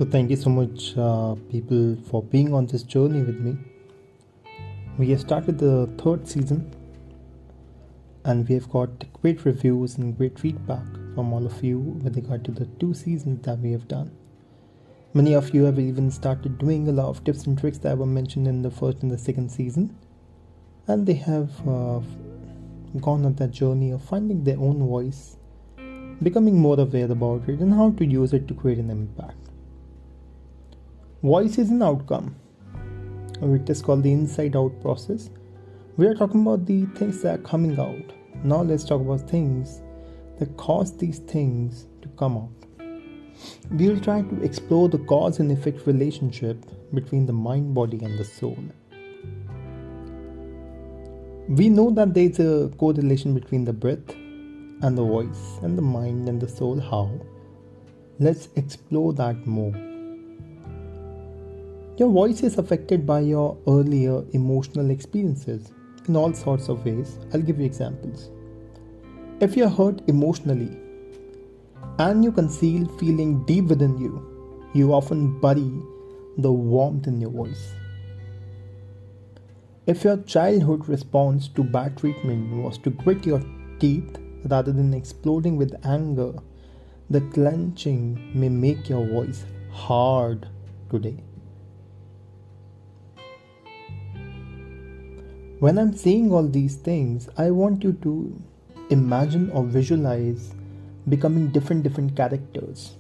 So thank you so much, people, for being on this journey with me. We have started the third season, and we have got great reviews and great feedback from all of you with regard to the 2 seasons that we have done. Many of you have even started doing a lot of tips and tricks that were mentioned in the first and the second season, and they have gone on that journey of finding their own voice, becoming more aware about it, and how to use it to create an impact. Voice is an outcome, or it is called the inside out process. We are talking about the things that are coming out. Now let's talk about things that cause these things to come out. We will try to explore the cause and effect relationship between the mind, body, and the soul. We know that there is a correlation between the breath and the voice and the mind and the soul. How? Let's explore that more. Your voice is affected by your earlier emotional experiences in all sorts of ways. I'll give you examples. If you're hurt emotionally and you conceal feeling deep within you, you often bury the warmth in your voice. If your childhood response to bad treatment was to grit your teeth rather than exploding with anger, the clenching may make your voice hard today. When I'm saying all these things, I want you to imagine or visualize becoming different characters.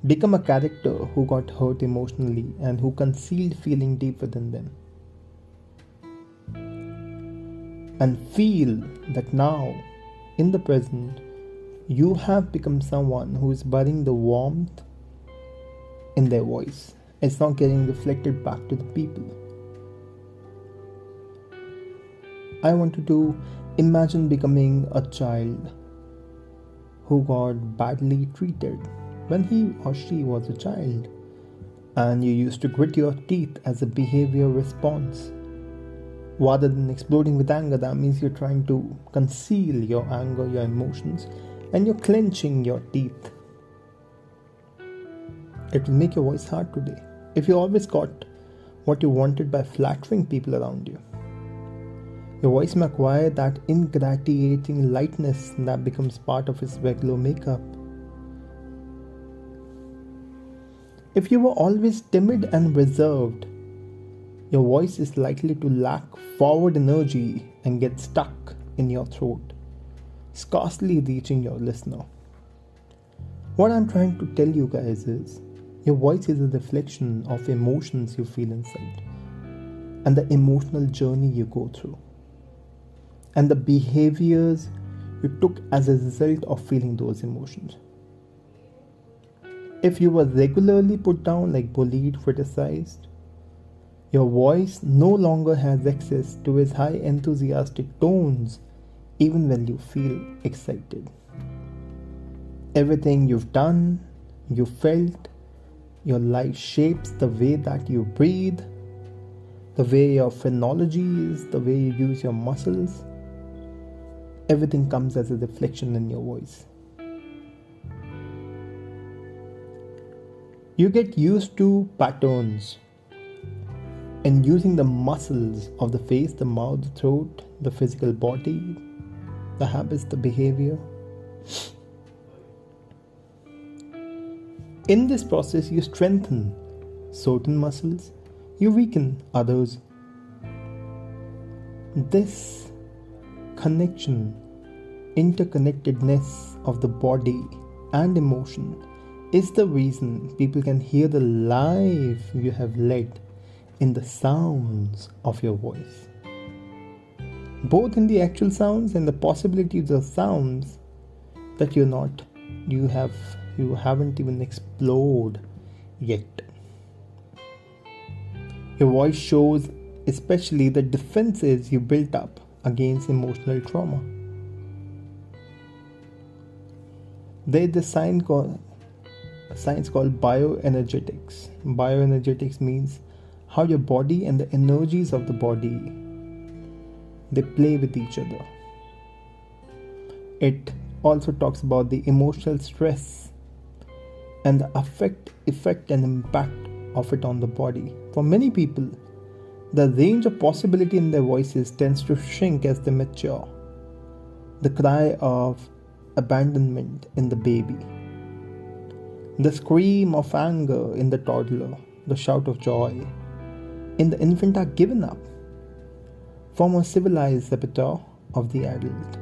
Become a character who got hurt emotionally and who concealed feeling deep within them. And feel that now, in the present, you have become someone who is burying the warmth in their voice. It's not getting reflected back to the people. I want you to imagine becoming a child who got badly treated when he or she was a child, and you used to grit your teeth as a behavior response. Rather than exploding with anger, that means you're trying to conceal your anger, your emotions, and you're clenching your teeth. It will make your voice hard today. If you always got what you wanted by flattering people around you, your voice may acquire that ingratiating lightness that becomes part of its regular makeup. If you were always timid and reserved, your voice is likely to lack forward energy and get stuck in your throat, scarcely reaching your listener. What I'm trying to tell you guys is, your voice is a reflection of emotions you feel inside and the emotional journey you go through, and the behaviors you took as a result of feeling those emotions. If you were regularly put down, like bullied, criticized, your voice no longer has access to its high enthusiastic tones even when you feel excited. Everything you've done, you felt, your life shapes the way that you breathe, the way your phonology is, the way you use your muscles. Everything comes as a reflection in your voice. You get used to patterns and using the muscles of the face, the mouth, the throat, the physical body, the habits, the behavior. In this process, you strengthen certain muscles, you weaken others. This connection, interconnectedness of the body and emotion is the reason people can hear the life you have led in the sounds of your voice, both in the actual sounds and the possibilities of sounds that you haven't even explored yet. Your voice shows especially the defenses you built up against emotional trauma. There is a science called bioenergetics. Bioenergetics means how your body and the energies of the body, they play with each other. It also talks about the emotional stress and the effect and impact of it on the body. For many people, the range of possibility in their voices tends to shrink as they mature. The cry of abandonment in the baby, the scream of anger in the toddler, the shout of joy in the infant are given up, form a civilized repertoire of the adult.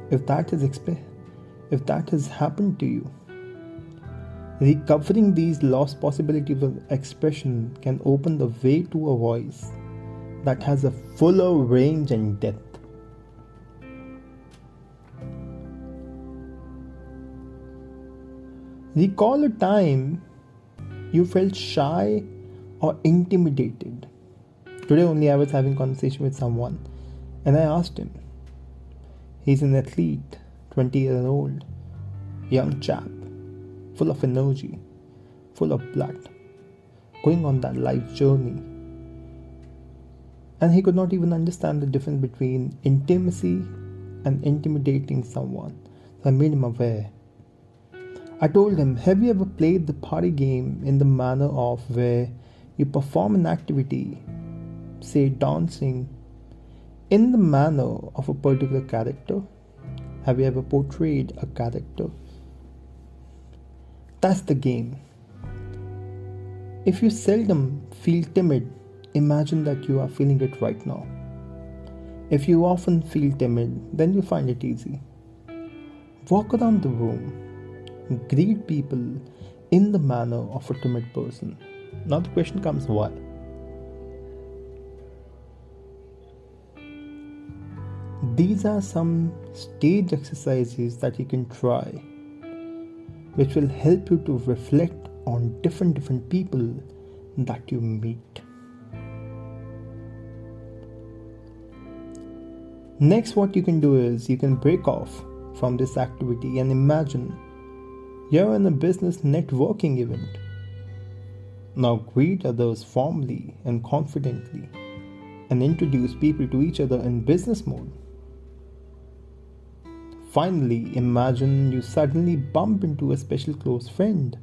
If that has happened to you, recovering these lost possibilities of expression can open the way to a voice that has a fuller range and depth. Recall a time you felt shy or intimidated. Today only I was having a conversation with someone and I asked him. He's an athlete, 20-year-old, young chap, full of energy, full of blood, going on that life journey. And he could not even understand the difference between intimacy and intimidating someone. So I made him aware. I told him, have you ever played the party game in the manner of where you perform an activity, say dancing, in the manner of a particular character? Have you ever portrayed a character? That's the game. If you seldom feel timid, imagine that you are feeling it right now. If you often feel timid, then you find it easy. Walk around the room. Greet people in the manner of a timid person. Now the question comes, why? These are some stage exercises that you can try, which will help you to reflect on different people that you meet. Next, what you can do is you can break off from this activity and imagine you're in a business networking event. Now greet others formally and confidently and introduce people to each other in business mode. Finally, imagine you suddenly bump into a special close friend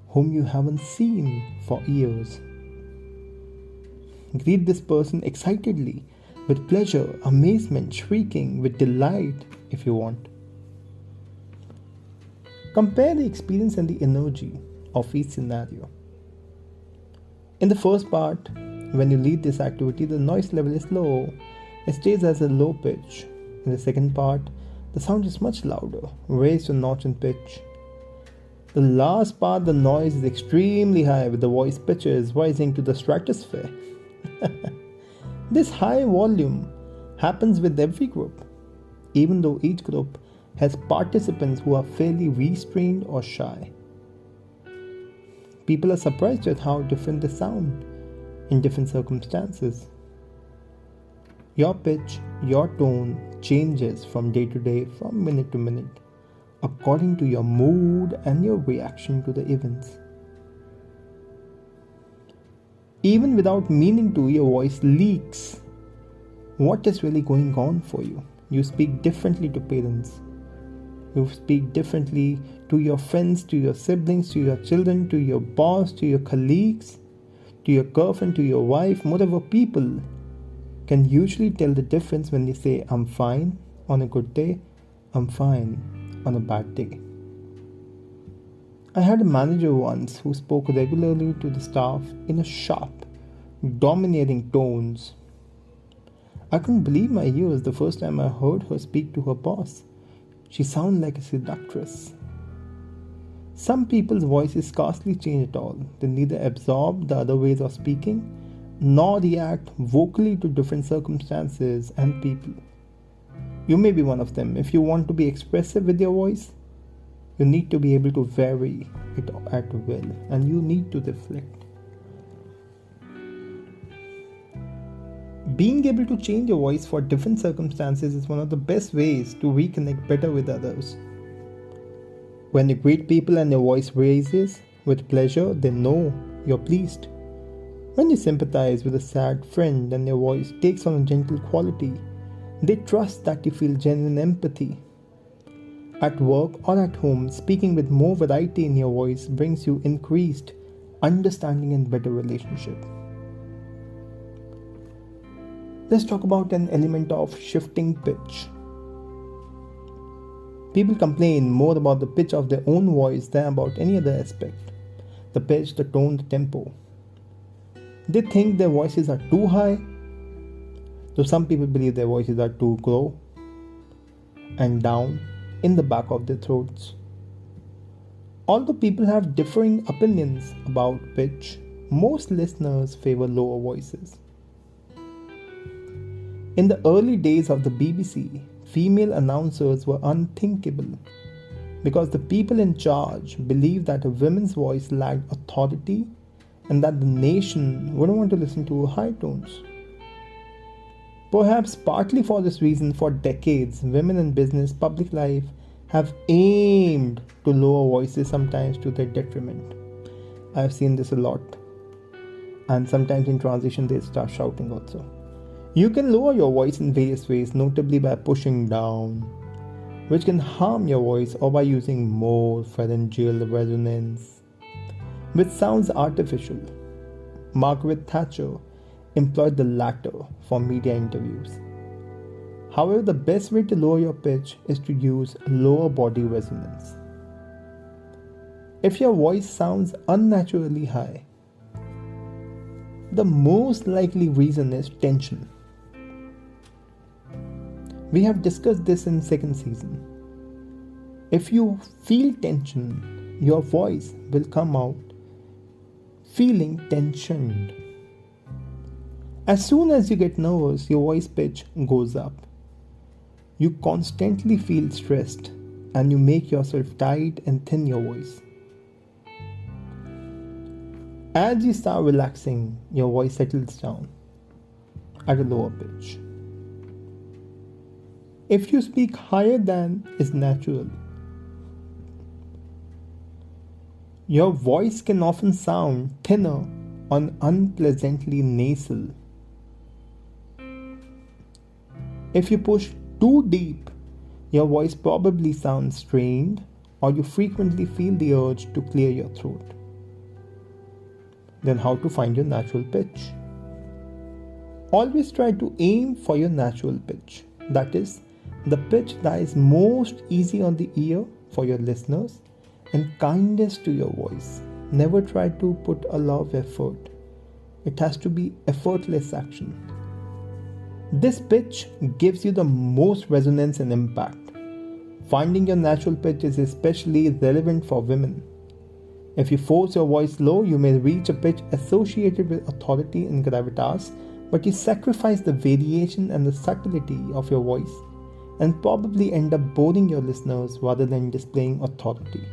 whom you haven't seen for years. Greet this person excitedly, with pleasure, amazement, shrieking, with delight if you want. Compare the experience and the energy of each scenario. In the first part, when you lead this activity, the noise level is low. It stays as a low pitch. In the second part, the sound is much louder, raised a notch in pitch. The last part, the noise is extremely high, with the voice pitches rising to the stratosphere. This high volume happens with every group, even though each group has participants who are fairly restrained or shy. People are surprised at how different they sound in different circumstances. Your pitch, your tone changes from day to day, from minute to minute, according to your mood and your reaction to the events. Even without meaning to, your voice leaks what is really going on for you. You speak differently to parents. You speak differently to your friends, to your siblings, to your children, to your boss, to your colleagues, to your girlfriend, to your wife. Whatever people can usually tell the difference when they say, I'm fine on a good day, I'm fine on a bad day. I had a manager once who spoke regularly to the staff in a sharp, dominating tones. I couldn't believe my ears the first time I heard her speak to her boss. She sounded like a seductress. Some people's voices scarcely change at all. They neither absorb the other ways of speaking nor react vocally to different circumstances and people. You may be one of them. If you want to be expressive with your voice, you need to be able to vary it at will, and you need to reflect. Being able to change your voice for different circumstances is one of the best ways to reconnect better with others. When you greet people and your voice raises with pleasure, they know you're pleased. When you sympathize with a sad friend and your voice takes on a gentle quality, they trust that you feel genuine empathy. At work or at home, speaking with more variety in your voice brings you increased understanding and better relationship. Let's talk about an element of shifting pitch. People complain more about the pitch of their own voice than about any other aspect. The pitch, the tone, the tempo. They think their voices are too high, though some people believe their voices are too low and down in the back of their throats. Although people have differing opinions about pitch, most listeners favor lower voices. In the early days of the BBC, female announcers were unthinkable because the people in charge believed that a woman's voice lacked authority and that the nation wouldn't want to listen to high tones. Perhaps partly for this reason, for decades, women in business, public life have aimed to lower voices, sometimes to their detriment. I've seen this a lot. And sometimes in transition they start shouting also. You can lower your voice in various ways, notably by pushing down, which can harm your voice, or by using more pharyngeal resonance, which sounds artificial. Margaret Thatcher employed the latter for media interviews. However, the best way to lower your pitch is to use lower body resonance. If your voice sounds unnaturally high, the most likely reason is tension. We have discussed this in second season. If you feel tension, your voice will come out feeling tensioned. As soon as you get nervous, your voice pitch goes up. You constantly feel stressed and you make yourself tight and thin your voice. As you start relaxing, your voice settles down at a lower pitch. If you speak higher than is natural, your voice can often sound thinner or unpleasantly nasal. If you push too deep, your voice probably sounds strained, or you frequently feel the urge to clear your throat. Then how to find your natural pitch? Always try to aim for your natural pitch. That is, the pitch that is most easy on the ear for your listeners and kindest to your voice. Never try to put a lot of effort. It has to be effortless action. This pitch gives you the most resonance and impact. Finding your natural pitch is especially relevant for women. If you force your voice low, you may reach a pitch associated with authority and gravitas, but you sacrifice the variation and the subtlety of your voice and probably end up boring your listeners rather than displaying authority.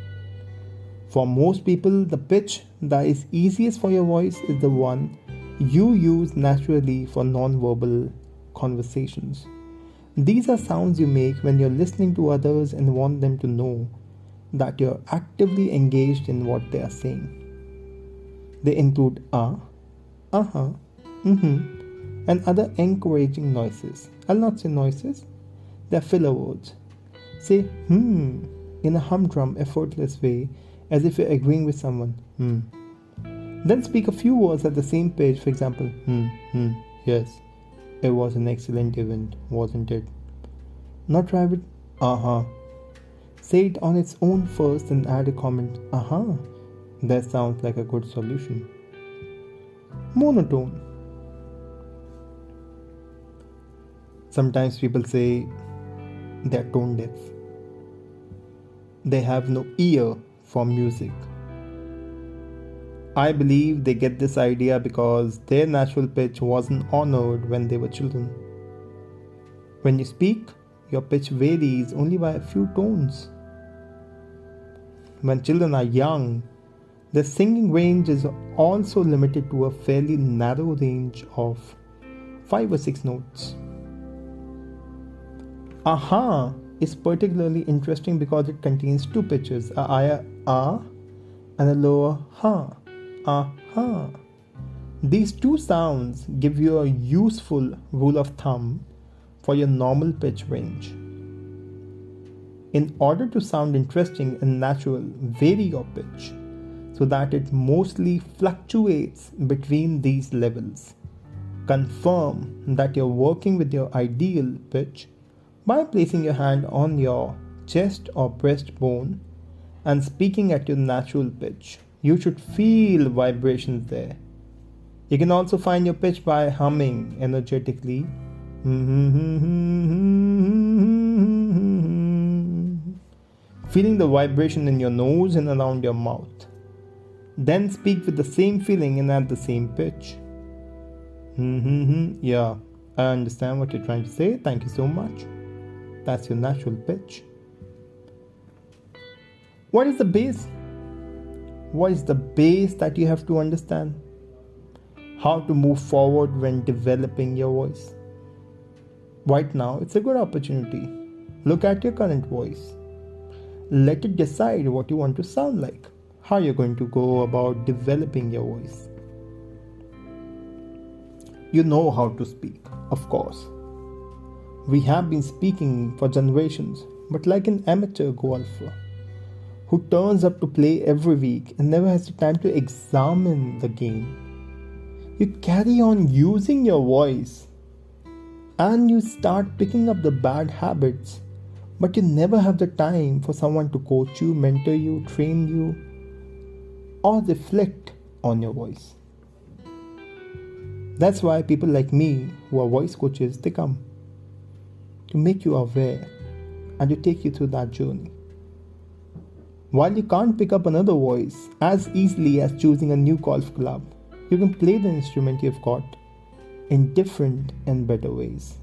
For most people, the pitch that is easiest for your voice is the one you use naturally for non-verbal conversations. These are sounds you make when you're listening to others and want them to know that you're actively engaged in what they are saying. They include uh-huh, and other encouraging noises. I'll not say noises, they're filler words. Say in a humdrum, effortless way, as if you're agreeing with someone. Then speak a few words at the same pitch, for example, yes, it was an excellent event, wasn't it? Not try with Say it on its own first and add a comment, that sounds like a good solution. Monotone. Sometimes people say they're tone deaf. They have no ear for music. I believe they get this idea because their natural pitch wasn't honored when they were children. When you speak, your pitch varies only by a few tones. When children are young, their singing range is also limited to a fairly narrow range of 5 or 6 notes. Is particularly interesting because it contains 2 pitches, a higher and a lower ha. These 2 sounds give you a useful rule of thumb for your normal pitch range. In order to sound interesting and natural, vary your pitch so that it mostly fluctuates between these levels. Confirm that you're working with your ideal pitch by placing your hand on your chest or breastbone and speaking at your natural pitch. You should feel vibrations there. You can also find your pitch by humming energetically. Feeling the vibration in your nose and around your mouth. Then speak with the same feeling and at the same pitch. Yeah, I understand what you're trying to say. Thank you so much. That's your natural pitch. What is the bass? What is the bass that you have to understand? How to move forward when developing your voice. Right now, it's a good opportunity. Look at your current voice. Let it decide what you want to sound like. How you're going to go about developing your voice. You know how to speak, of course. We have been speaking for generations, but like an amateur golfer who turns up to play every week and never has the time to examine the game, you carry on using your voice and you start picking up the bad habits, but you never have the time for someone to coach you, mentor you, train you, or reflect on your voice. That's why people like me, who are voice coaches, they come to make you aware and to take you through that journey. While you can't pick up another voice as easily as choosing a new golf club, you can play the instrument you've got in different and better ways.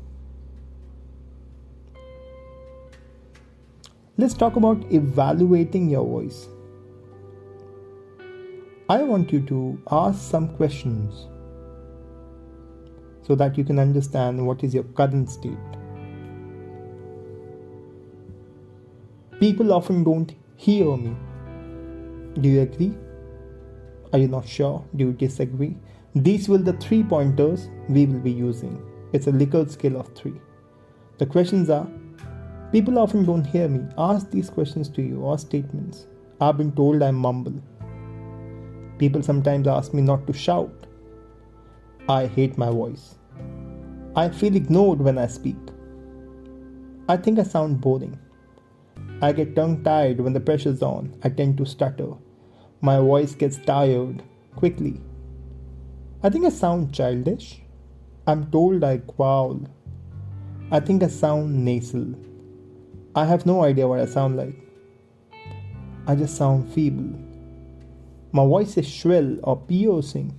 Let's talk about evaluating your voice. I want you to ask some questions so that you can understand what is your current state. People often don't hear me. Do you agree? Are you not sure? Do you disagree? These will be the 3 pointers we will be using. It's a Likert scale of 3. The questions are: people often don't hear me. Ask these questions to you or statements. I've been told I mumble. People sometimes ask me not to shout. I hate my voice. I feel ignored when I speak. I think I sound boring. I get tongue-tied when the pressure's on. I tend to stutter. My voice gets tired quickly. I think I sound childish. I'm told I growl. I think I sound nasal. I have no idea what I sound like. I just sound feeble. My voice is shrill or piercing.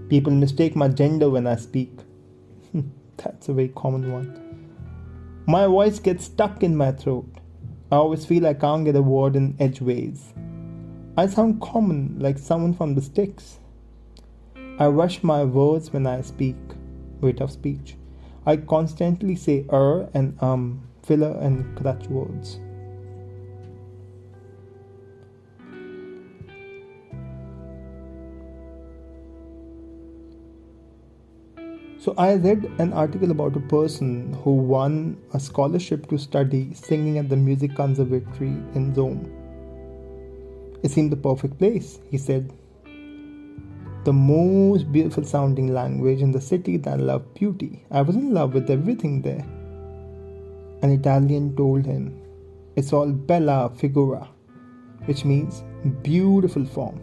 People mistake my gender when I speak. That's a very common one. My voice gets stuck in my throat. I always feel I can't get a word in edgeways. I sound common, like someone from the sticks. I rush my words when I speak. Rate of speech. I constantly say and filler and crutch words. So I read an article about a person who won a scholarship to study singing at the music conservatory in Rome. It seemed the perfect place, he said. The most beautiful sounding language in the city that loved beauty. I was in love with everything there. An Italian told him, it's all bella figura, which means beautiful form.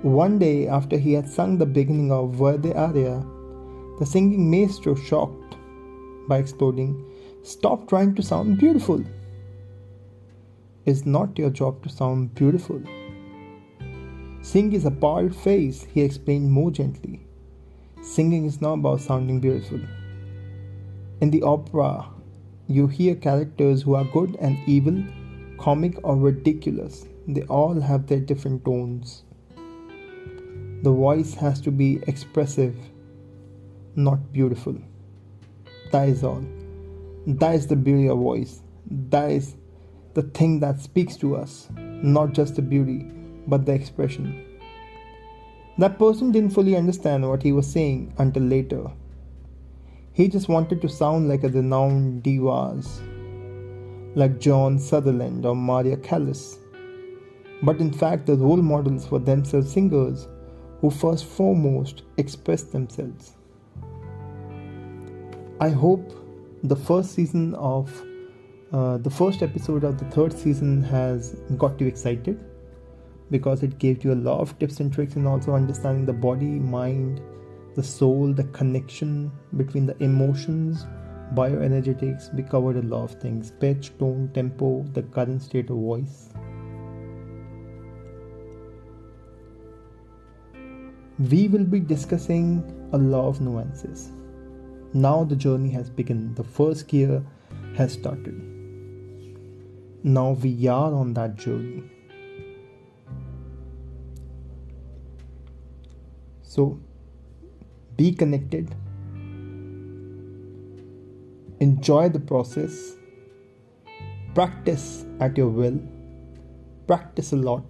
One day after he had sung the beginning of Verde aria, the singing maestro, shocked by exploding, stop trying to sound beautiful. It's not your job to sound beautiful. Singing is a bald face, he explained more gently. Singing is not about sounding beautiful. In the opera, you hear characters who are good and evil, comic or ridiculous. They all have their different tones. The voice has to be expressive, not beautiful. That is all. That is the beauty of voice. That is the thing that speaks to us. Not just the beauty, but the expression. That person didn't fully understand what he was saying until later. He just wanted to sound like a renowned divas. like John Sutherland or Maria Callas, but in fact the role models were themselves singers who first foremost expressed themselves. I hope the first season of the first episode of the third season has got you excited, because it gave you a lot of tips and tricks in also understanding the body, mind, the soul, the connection between the emotions, bioenergetics. We covered a lot of things: pitch, tone, tempo, the current state of voice. We will be discussing a lot of nuances. Now the journey has begun. The first gear has started. Now we are on that journey. So be connected. Enjoy the process. Practice at your will. Practice a lot.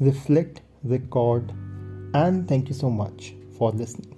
Reflect, record, and thank you so much for listening.